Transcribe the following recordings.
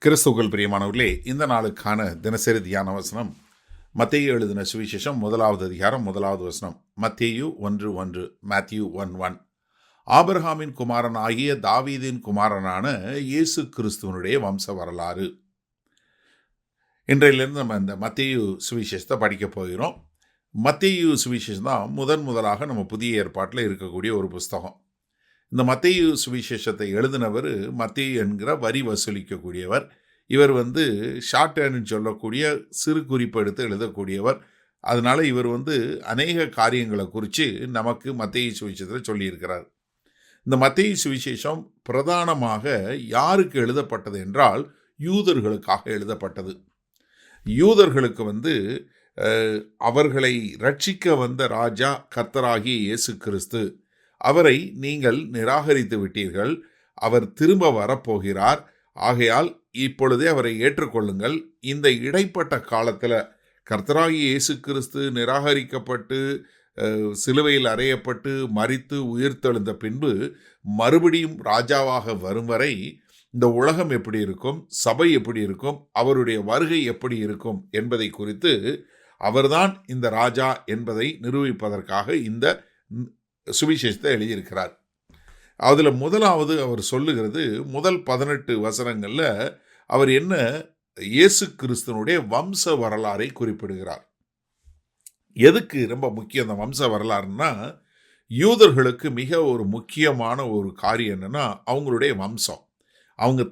கிறிஸ்துவுக்குள் பிரியமானவர்களே, இந்த நாளுக்கான தினசரி தியான வசனம் மத்தேயு எழுதின சுவிசேஷம் 1வது அதிகாரம் 1வது வசனம். மத்தேயு 1:1, மேத்யூ 1:1. ஆபிரகாமின் குமாரன் ஆகிய தாவீதின் குமாரனான இயேசு கிறிஸ்துவனுடைய வம்ச வரலாறு. இன்றையிலிருந்து நம்ம இந்த மத்தேயு சுவிசேஷத்தை படிக்க போகிறோம். மத்தேயு சுவிசேஷம் தான் முதலாக நம்ம புதிய ஏற்பாட்டில் இருக்கக்கூடிய ஒரு புஸ்தகம். இந்த மத்தேயு சுவிசேஷத்தை எழுதினவர் மத்தேயு என்கிற வரி வசூலிக்கக்கூடியவர். இவர் ஷார்ட் ஹேண்டுன்னு சொல்லக்கூடிய சிறு குறிப்பு எடுத்து எழுதக்கூடியவர். அதனால இவர் அநேக காரியங்களை குறித்து நமக்கு மத்தேயு சுவிசேஷத்தில் சொல்லியிருக்கிறார். இந்த மத்தேயு சுவிசேஷம் பிரதானமாக யாருக்கு எழுதப்பட்டது என்றால் யூதர்களுக்காக எழுதப்பட்டது. யூதர்களுக்கு அவர்களை ரட்சிக்க வந்த ராஜா கர்த்தராகிய இயேசு கிறிஸ்து, அவரை நீங்கள் நிராகரித்து விட்டீர்கள், அவர் திரும்ப வரப்போகிறார், ஆகையால் இப்பொழுதே அவரை ஏற்றுக்கொள்ளுங்கள். இந்த இடைப்பட்ட காலத்தில் கர்த்தராகிய இயேசு கிறிஸ்து நிராகரிக்கப்பட்டு சிலுவையில் அறையப்பட்டு மரித்து உயிர்த்தெழுந்த பின்பு மறுபடியும் ராஜாவாக வரும் வரை இந்த உலகம் எப்படி இருக்கும், சபை எப்படி இருக்கும், அவருடைய வருகை எப்படி இருக்கும் என்பதை குறித்து அவர்தான் இந்த ராஜா என்பதை நிரூபிப்பதற்காக இந்த சுவிசேஷத்தை எழுதியிருக்கிறார். அதில் முதலாவது அவர் சொல்லுகிறது, முதல் 18 வசனங்களில் அவர் என்ன இயேசு கிறிஸ்துவனுடைய வம்ச வரலாறை குறிப்பிடுகிறார். எதுக்கு ரொம்ப முக்கியம் அந்த வம்ச வரலாறுன்னா, யூதர்களுக்கு மிக ஒரு முக்கியமான ஒரு காரியம் என்னன்னா அவங்களுடைய வம்சம். அவங்க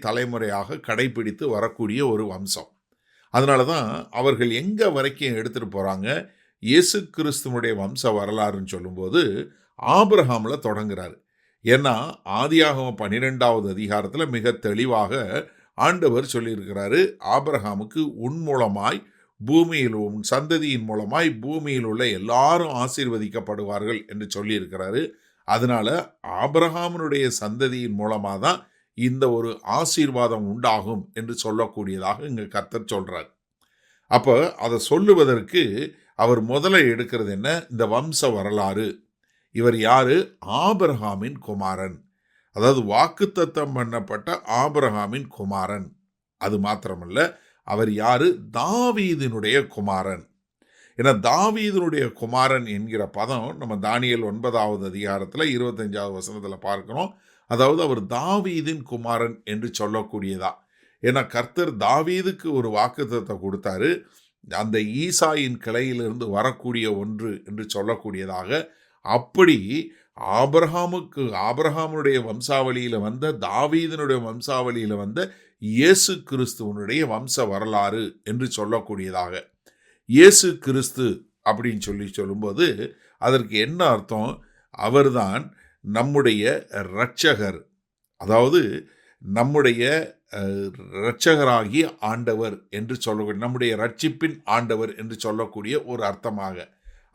தலைமுறையாக கடைபிடித்து வரக்கூடிய ஒரு வம்சம். அதனால தான் அவர்கள் எங்கே வரைக்கும் எடுத்துகிட்டு போகிறாங்க, இயேசு கிறிஸ்துவனுடைய வம்ச வரலாறுன்னு சொல்லும்போது ஆபிரகாமில் தொடங்குறாரு. ஏன்னா ஆதியாகமம் 12வது அதிகாரத்தில் மிக தெளிவாக ஆண்டவர் சொல்லியிருக்கிறாரு, ஆபிரகாமுக்கு உன் மூலமாய் பூமியில் உன் சந்ததியின் மூலமாய் பூமியில் உள்ள எல்லாரும் ஆசீர்வதிக்கப்படுவார்கள் என்று சொல்லியிருக்கிறாரு. அதனால ஆபிரகாமினுடைய சந்ததியின் மூலமாக தான் இந்த ஒரு ஆசீர்வாதம் உண்டாகும் என்று சொல்லக்கூடியதாக இங்கே கர்த்தர் சொல்றார். அப்போ அதை சொல்லுவதற்கு அவர் முதல்ல எடுக்கிறது என்ன, இந்த வம்ச வரலாறு. இவர் யாரு? ஆபிரகாமின் குமாரன், அதாவது வாக்குத்தத்தம் பண்ணப்பட்ட ஆபிரகாமின் குமாரன். அது மாத்திரமல்ல, அவர் யாரு? தாவீதினுடைய குமாரன். ஏன்னா தாவீதினுடைய குமாரன் என்கிற பதம் நம்ம தானியேல் 9வது அதிகாரத்தில் 25வது வசனத்தில் பார்க்கிறோம். அதாவது அவர் தாவீதின் குமாரன் என்று சொல்லக்கூடியதா. ஏன்னா கர்த்தர் தாவீதுக்கு ஒரு வாக்குத்தத்தத்தை கொடுத்தாரு, அந்த ஈசாயின் கிளையிலிருந்து வரக்கூடிய ஒன்று என்று சொல்லக்கூடியதாக. அப்படி ஆபிரகாமுடைய வம்சாவளியில் வந்த தாவீதினுடைய வம்சாவளியில் வந்த இயேசு கிறிஸ்துவனுடைய வம்ச வரலாறு என்று சொல்லக்கூடியதாக. இயேசு கிறிஸ்து அப்படின்னு சொல்லும்போது அதற்கு என்ன அர்த்தம்? அவர்தான் நம்முடைய இரட்சகர், அதாவது நம்முடைய இரட்சகராகிய ஆண்டவர் என்று சொல்லக்கூடிய, நம்முடைய ரட்சிப்பின் ஆண்டவர் என்று சொல்லக்கூடிய ஒரு அர்த்தமாக.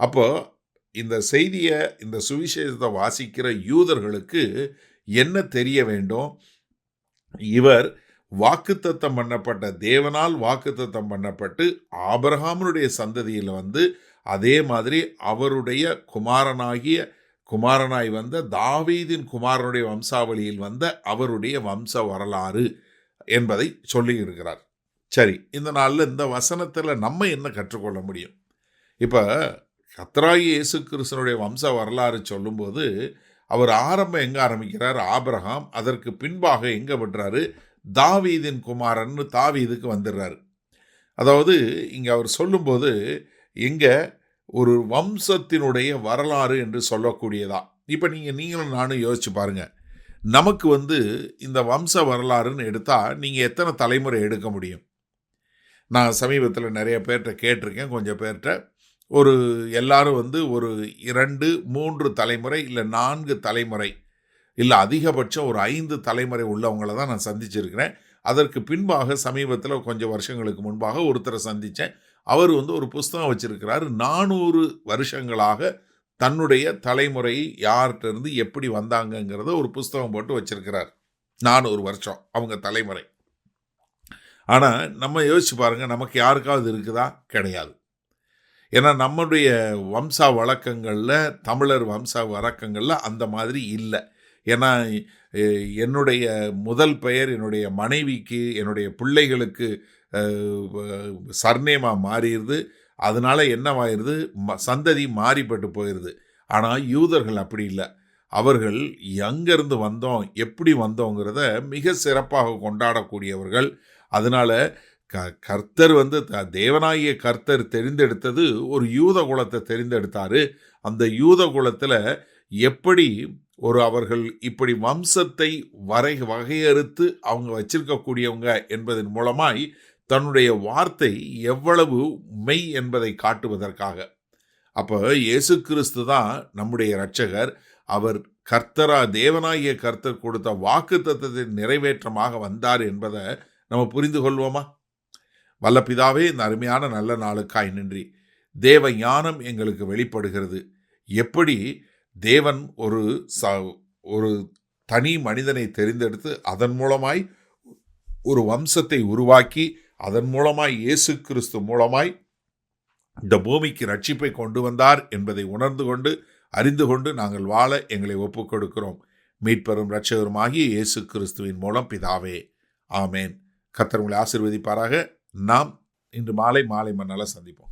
அப்போ இந்த செய்தியை, இந்த சுவிசேஷத்தை வாசிக்கிற யூதர்களுக்கு என்ன தெரிய வேண்டும்? இவர் வாக்குத்தத்தம் பண்ணப்பட்ட, தேவனால் வாக்குத்தத்தம் பண்ணப்பட்டு ஆபிரகாமுடைய சந்ததியில் அதே மாதிரி அவருடைய குமாரனாய் வந்த தாவீதின் குமாரனுடைய வம்சாவளியில் வந்த அவருடைய வம்ச வரலாறு என்பதை சொல்லி இருக்கிறார். சரி, இந்த நாளில் இந்த வசனத்தில் நம்ம என்ன கற்றுக்கொள்ள முடியும்? இப்போ கர்த்தராகிய இயேசு கிறிஸ்துவனுடைய வம்ச வரலாறு சொல்லும்போது அவர் ஆரம்பம் எங்கே ஆரம்பிக்கிறார்? ஆபிரகாம். அதற்கு பின்பாக எங்கே விடுறாரு? தாவீதின் குமாரன்னு தாவீதுக்கு வந்துடுறாரு. அதாவது இங்கே அவர் சொல்லும்போது எங்கே ஒரு வம்சத்தினுடைய வரலாறு என்று சொல்லக்கூடியதா. இப்போ நீங்களும் நானும் யோசிச்சு பாருங்க, நமக்கு இந்த வம்ச வரலாறுன்னு எடுத்தால் நீங்கள் எத்தனை தலைமுறை எடுக்க முடியும்? நான் சமீபத்தில் நிறைய பேர்கிட்ட கேட்டிருக்கேன், கொஞ்சம் பேர்கிட்ட எல்லாரும் ஒரு 2-3 தலைமுறை இல்லை 4 தலைமுறை இல்லை அதிகபட்சம் ஒரு 5 தலைமுறை உள்ளவங்களை தான் நான் சந்திச்சிருக்கிறேன். அதற்கு பின்பாக சமீபத்தில் கொஞ்சம் வருஷங்களுக்கு முன்பாக ஒருத்தரை சந்தித்தேன். அவர் ஒரு புஸ்தகம் வச்சிருக்கிறார், 400 வருஷங்களாக தன்னுடைய தலைமுறை யார்கிட்ட இருந்து எப்படி வந்தாங்கங்கிறத ஒரு புஸ்தகம் போட்டு வச்சிருக்கிறார். 400 வருஷம் அவங்க தலைமுறை. ஆனால் நம்ம யோசிச்சு பாருங்கள், நமக்கு யாருக்காவது இருக்குதா? கிடையாது. ஏன்னா நம்முடைய வம்சா வழக்கங்களில், தமிழர் வம்சா வழக்கங்களில் அந்த மாதிரி இல்லை. ஏன்னா என்னுடைய முதல் பெயர் என்னுடைய மனைவிக்கு, என்னுடைய பிள்ளைகளுக்கு சர்நேமாக மாறிடுது. அதனால என்னவாயிருது, சந்ததி மாறிப்பட்டு போயிடுது. ஆனால் யூதர்கள் அப்படி இல்லை. அவர்கள் எங்கேருந்து வந்தோம், எப்படி வந்தோங்கிறத மிக சிறப்பாக கொண்டாடக்கூடியவர்கள். அதனால கர்த்தர் தேவனாகிய கர்த்தர் தெரிந்தெடுத்தது ஒரு யூத குலத்தை தெரிந்தெடுத்தாரு. அந்த யூத குலத்தில் எப்படி அவர்கள் இப்படி வம்சத்தை வகையறுத்து அவங்க வச்சிருக்கக்கூடியவங்க என்பதன் மூலமாய் தன்னுடைய வார்த்தை எவ்வளவு மெய் என்பதை காட்டுவதற்காக. அப்போ இயேசு கிறிஸ்து தான் நம்முடைய இரட்சகர். அவர் தேவனாகிய கர்த்தர் கொடுத்த வாக்குத்தத்தத்தின் நிறைவேற்றமாக வந்தார் என்பதை நம்ம புரிந்து கொள்வோமா? வல்ல பிதாவே, இந்த அருமையான நல்ல நாளுக்காய் நன்றி. தேவ ஞானம் எங்களுக்கு வெளிப்படுகிறது. எப்படி தேவன் ஒரு தனி மனிதனை தெரிந்தெடுத்து அதன் மூலமாய் ஒரு வம்சத்தை உருவாக்கி அதன் மூலமாய் இயேசு கிறிஸ்து மூலமாய் இந்த பூமிக்கு ரட்சிப்பை கொண்டு வந்தார் என்பதை உணர்ந்து கொண்டு அறிந்து கொண்டு நாங்கள் வாழ எங்களை ஒப்புக் கொடுக்கிறோம். மீட்பெரும் இரட்சகருமாகிய இயேசு கிறிஸ்துவின் மூலம் பிதாவே, ஆமேன். கர்த்தர் உங்களை ஆசீர்வதிப்பாராக. நாம் இன்று மாலை மன்னால சந்திப்போம்.